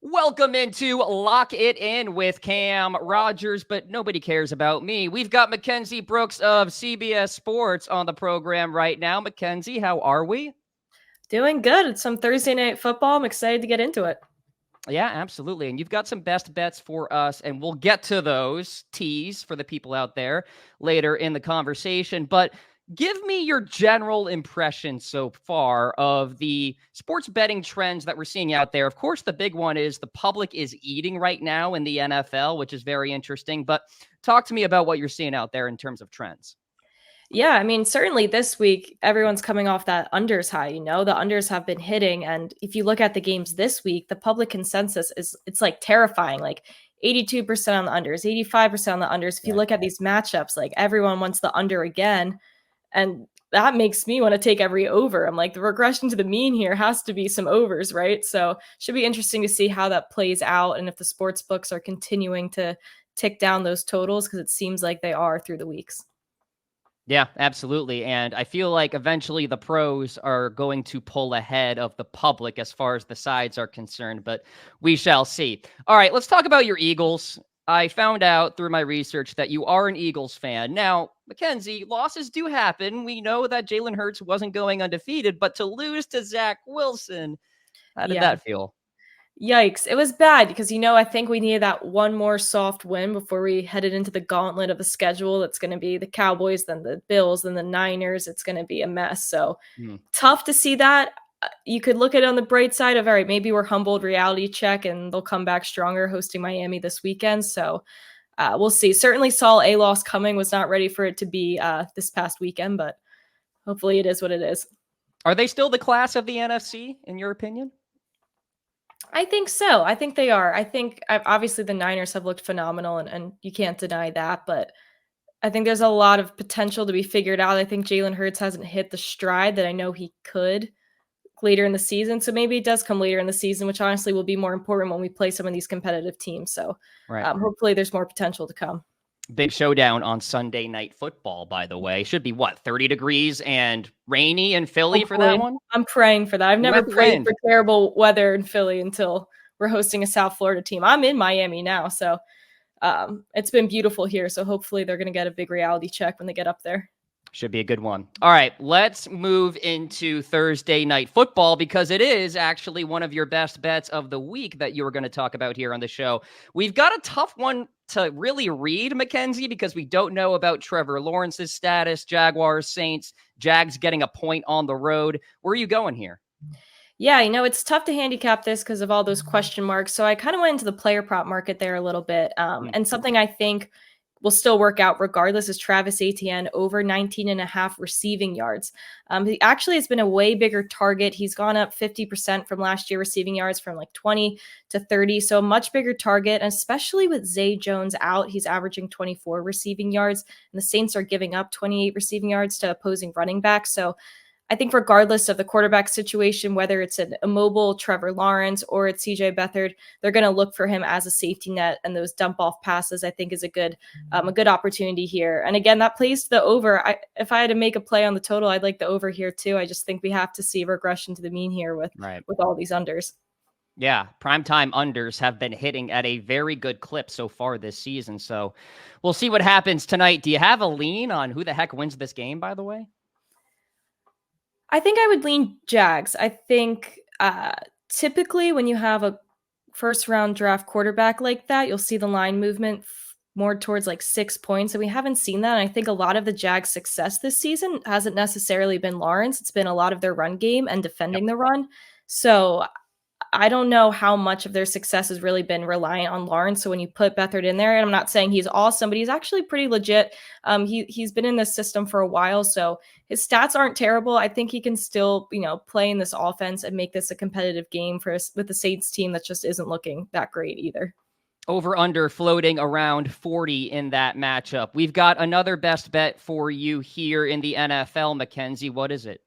Welcome into Lock It In with Cam Rogers, but nobody cares about me. We've got Mackenzie Brooks of CBS Sports on the program right now. Mackenzie, how are we? Doing good. It's some Thursday night football. I'm excited to get into it. Yeah, absolutely. And you've got some best bets for us, and we'll get to those teas for the people out there later in the conversation. But give me your general impression so far of the sports betting trends that we're seeing out there. Of course, the big one is the public is eating right now in the NFL, which is very interesting. But talk to me about what you're seeing out there in terms of trends. Yeah, I mean, certainly this week, everyone's coming off that unders high. The unders have been hitting. And if you look at the games this week, the public consensus it's like terrifying. Like 82% on the unders, 85% on the unders. If you Yeah. look at these matchups, like everyone wants the under again. And that makes me want to take every over. I'm like, the regression to the mean here has to be some overs, right? So should be interesting to see how that plays out and if the sports books are continuing to tick down those totals, because it seems like they are through the weeks. Yeah, absolutely. And I feel like eventually the pros are going to pull ahead of the public as far as the sides are concerned, but we shall see. All right, let's talk about your Eagles. I found out through my research that you are an Eagles fan. Now, Mackenzie, losses do happen. We know that Jalen Hurts wasn't going undefeated, but to lose to Zach Wilson, how did Yeah. that feel? Yikes. It was bad because, I think we needed that one more soft win before we headed into the gauntlet of the schedule. That's going to be the Cowboys, then the Bills, then the Niners. It's going to be a mess. So Hmm. tough to see that. You could look at it on the bright side of, all right, maybe we're humbled, reality check, and they'll come back stronger hosting Miami this weekend. So we'll see. Certainly saw a loss coming, was not ready for it to be this past weekend, but hopefully it is what it is. Are they still the class of the NFC, in your opinion? I think so. I think they are. I think obviously the Niners have looked phenomenal, and you can't deny that. But I think there's a lot of potential to be figured out. I think Jalen Hurts hasn't hit the stride that I know he could later in the season. So maybe it does come later in the season, which honestly will be more important when we play some of these competitive teams. So Right. hopefully there's more potential to come. Big showdown on Sunday Night Football, by the way. Should be what, 30 degrees and rainy in Philly for that Hopefully. one? I'm praying for that. I've never Wet prayed wind. for terrible weather in Philly until we're hosting a South Florida team. I'm in Miami now, so it's been beautiful here. So hopefully they're going to get a big reality check when they get up there. Should be a good one. All right, let's move into Thursday Night Football because it is actually one of your best bets of the week that you were going to talk about here on the show. We've got a tough one to really read, Mackenzie, because we don't know about Trevor Lawrence's status, Jaguars, Saints, Jags getting a point on the road. Where are you going here? Yeah, it's tough to handicap this because of all those question marks. So I kind of went into the player prop market there a little bit. And something I think will still work out regardless is Travis Etienne over 19 and a half receiving yards. He actually has been a way bigger target. He's gone up 50% from last year receiving yards from like 20 to 30. So a much bigger target, and especially with Zay Jones out, he's averaging 24 receiving yards, and the Saints are giving up 28 receiving yards to opposing running backs. So I think regardless of the quarterback situation, whether it's an immobile Trevor Lawrence or it's CJ Beathard, they're going to look for him as a safety net, and those dump off passes I think is a good opportunity here. And again, that plays to the over. If I had to make a play on the total, I'd like the over here too. I just think we have to see regression to the mean here with all these unders. Yeah, primetime unders have been hitting at a very good clip so far this season. So we'll see what happens tonight. Do you have a lean on who the heck wins this game, by the way? I think I would lean Jags. I think typically when you have a first round draft quarterback like that, you'll see the line movement more towards like 6 points. And we haven't seen that. And I think a lot of the Jags' success this season hasn't necessarily been Lawrence. It's been a lot of their run game and defending the run. So I don't know how much of their success has really been reliant on Lawrence. So when you put Beathard in there, and I'm not saying he's awesome, but he's actually pretty legit. He's been in this system for a while, so his stats aren't terrible. I think he can still, play in this offense and make this a competitive game with the Saints team that just isn't looking that great either. Over under floating around 40 in that matchup. We've got another best bet for you here in the NFL, Mackenzie. What is it?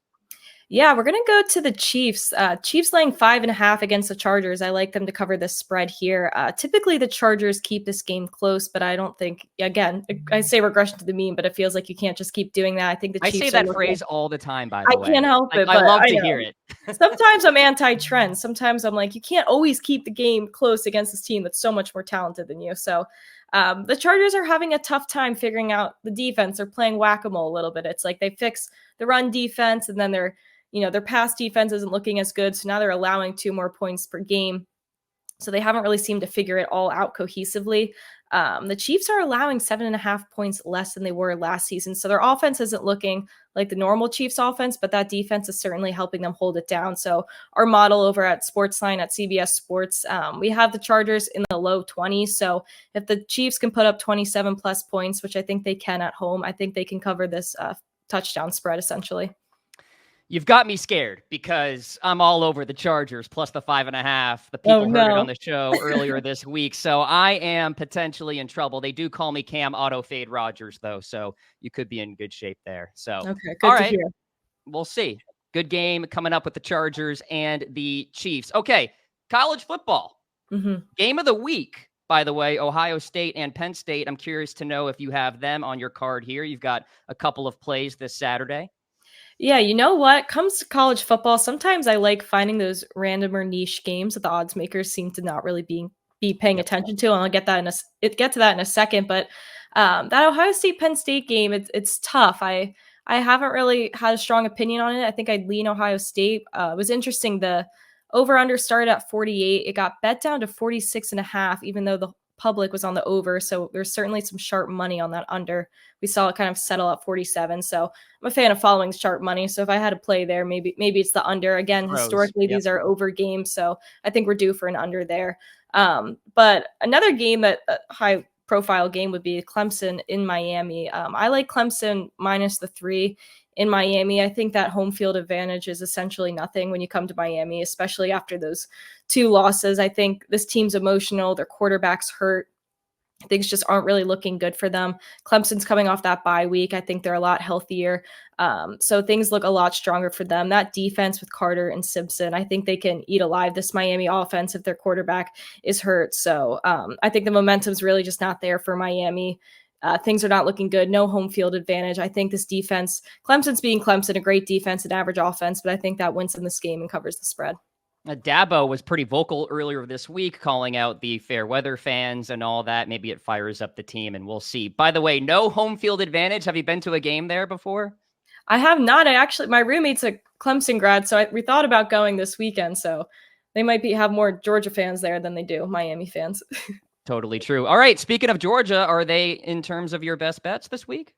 Yeah, we're gonna go to the Chiefs. Chiefs laying 5.5 against the Chargers. I like them to cover this spread here. Typically, the Chargers keep this game close, but I don't think. Again, I say regression to the mean, but it feels like you can't just keep doing that. I think the I say Chiefs are that looking. phrase all the time, by I the can't way. help Like, it, I but love I to hear know. it. Sometimes I'm anti-trend. Sometimes I'm like, you can't always keep the game close against this team that's so much more talented than you. So the Chargers are having a tough time figuring out the defense. They're playing whack-a-mole a little bit. It's like they fix the run defense, and then their pass defense isn't looking as good. So now they're allowing 2 more points per game. So they haven't really seemed to figure it all out cohesively. The Chiefs are allowing 7.5 points less than they were last season. So their offense isn't looking like the normal Chiefs offense, but that defense is certainly helping them hold it down. So our model over at SportsLine at CBS Sports, we have the Chargers in the low 20s. So if the Chiefs can put up 27 plus points, which I think they can at home, I think they can cover this touchdown spread essentially. You've got me scared because I'm all over the Chargers plus the 5.5. The Oh people heard it on no. the show earlier this week. So I am potentially in trouble. They do call me Cam Auto Fade Rogers, though. So you could be in good shape there. So, Okay, all good to right, hear. we'll see. Good game coming up with the Chargers and the Chiefs. Okay, college football. Mm-hmm. Game of the week, by the way, Ohio State and Penn State. I'm curious to know if you have them on your card here. You've got a couple of plays this Saturday. Yeah, you know what? Comes to college football, sometimes I like finding those random or niche games that the odds makers seem to not really be paying Yep. attention to. And I'll get to that in a second. But that Ohio State Penn State game, it's tough. I haven't really had a strong opinion on it. I think I'd lean Ohio State. It was interesting. The over under started at 48. It got bet down to 46.5, even though the public was on the over. So there's certainly some sharp money on that under. We saw it kind of settle at 47. So I'm a fan of following sharp money. So if I had to play there, maybe it's the under. Again, Pros. historically, Yep. these are over games. So I think we're due for an under there. But another game that high profile game would be Clemson in Miami. I like Clemson minus the 3 in Miami. I think that home field advantage is essentially nothing when you come to Miami, especially after those 2 losses. I think this team's emotional. Their quarterback's hurt. Things just aren't really looking good for them. Clemson's coming off that bye week. I think they're a lot healthier. So things look a lot stronger for them. That defense with Carter and Simpson, I think they can eat alive this Miami offense if their quarterback is hurt. So I think the momentum's really just not there for Miami. Things are not looking good. No home field advantage. I think this defense, Clemson's being Clemson, a great defense and average offense, but I think that wins in this game and covers the spread. Dabo was pretty vocal earlier this week, calling out the fair weather fans and all that. Maybe it fires up the team, and we'll see. By the way, no home field advantage. Have you been to a game there before? I have not. My roommate's a Clemson grad, so we thought about going this weekend. So they might have more Georgia fans there than they do Miami fans. Totally true. All right. Speaking of Georgia, are they in terms of your best bets this week?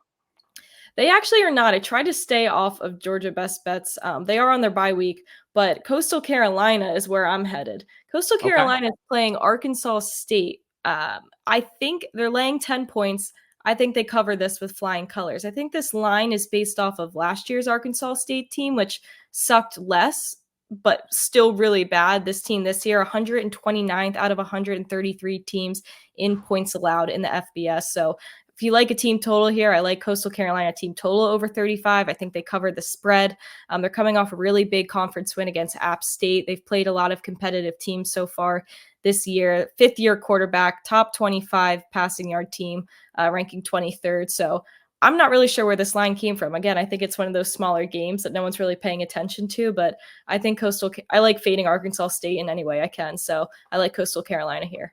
They actually are not. I try to stay off of Georgia best bets. They are on their bye week, but Coastal Carolina is where I'm headed. Coastal Carolina is playing Arkansas State. I think they're laying 10 points. I think they cover this with flying colors. I think this line is based off of last year's Arkansas State team, which sucked less, but still really bad. This team this year, 129th out of 133 teams in points allowed in the FBS. So if you like a team total here, I like Coastal Carolina team total over 35. I think they covered the spread. They're coming off a really big conference win against App State. They've played a lot of competitive teams so far this year. 5th-year quarterback, top 25 passing yard team, ranking 23rd. So I'm not really sure where this line came from. Again, I think it's one of those smaller games that no one's really paying attention to, but I think I like fading Arkansas State in any way I can. So I like Coastal Carolina here.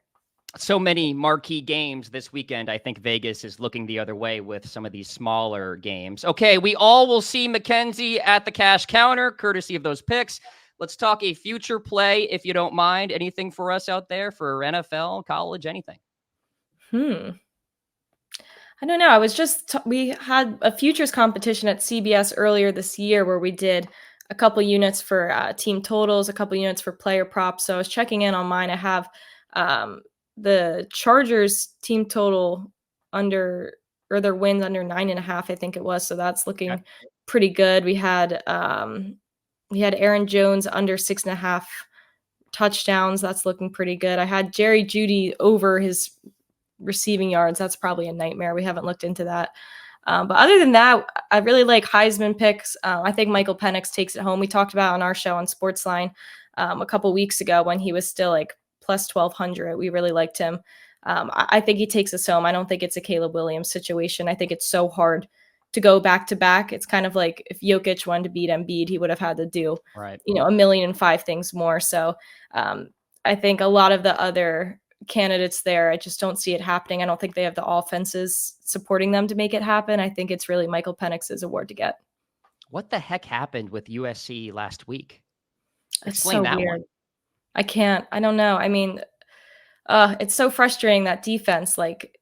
So many marquee games this weekend. I think Vegas is looking the other way with some of these smaller games. Okay, we all will see Mackenzie at the cash counter, courtesy of those picks. Let's talk a future play, if you don't mind. Anything for us out there for NFL, college, anything? I don't know. We had a futures competition at CBS earlier this year where we did a couple units for team totals, a couple units for player props. So I was checking in on mine. I have the Chargers team total under, or their wins under 9.5, I think it was. So that's looking pretty good. We had Aaron Jones under 6.5 touchdowns. That's looking pretty good. I had Jerry Jeudy over his receiving yards. That's probably a nightmare. We haven't looked into that. But other than that, I really like Heisman picks. I think Michael Penix takes it home. We talked about on our show on Sportsline a couple weeks ago when he was still like plus 1,200. We really liked him. I think he takes us home. I don't think it's a Caleb Williams situation. I think it's so hard to go back to back. It's kind of like if Jokic wanted to beat Embiid, he would have had to do, Right. 1,000,005 things more. So I think a lot of the other candidates there, I just don't see it happening. I don't think they have the offenses supporting them to make it happen. I think it's really Michael Penix's award to get. What the heck happened with USC last week? It's Explain so that weird. one. I don't know. I mean, it's so frustrating, that defense. Like,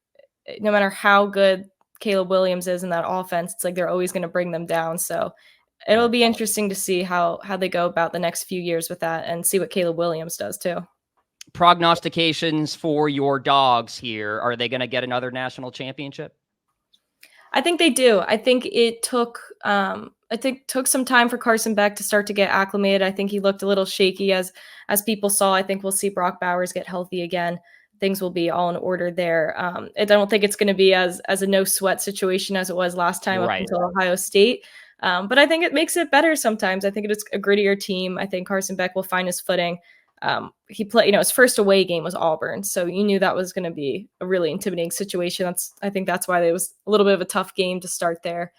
no matter how good Caleb Williams is in that offense, it's like they're always going to bring them down. So it'll Right. be interesting to see how they go about the next few years with that, and see what Caleb Williams does too. Prognostications for your dogs here. Are they going to get another national championship? I think they do. I think it took took some time for Carson Beck to start to get acclimated. I think he looked a little shaky as people saw. I think we'll see Brock Bowers get healthy again. Things will be all in order there. I don't think it's going to be as a no sweat situation as it was last time up Right. until Ohio State. But I think it makes it better sometimes. I think it's a grittier team. I think Carson Beck will find his footing. He played, his first away game was Auburn, so you knew that was going to be a really intimidating situation. I think that's why it was a little bit of a tough game to start there.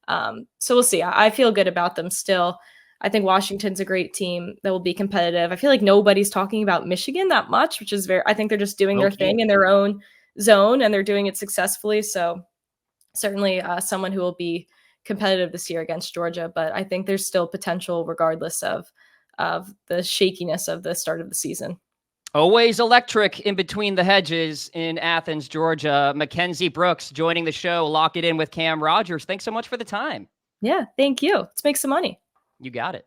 So we'll see. I feel good about them still. I think Washington's a great team that will be competitive. I feel like nobody's talking about Michigan that much, which is I think they're just doing their thing in their own zone, and they're doing it successfully. So certainly someone who will be competitive this year against Georgia, but I think there's still potential regardless of the shakiness of the start of the season. Always electric in between the hedges in Athens, Georgia. Mackenzie Brooks joining the show. Lock it in with Cam Rogers. Thanks so much for the time. Yeah, thank you. Let's make some money. You got it.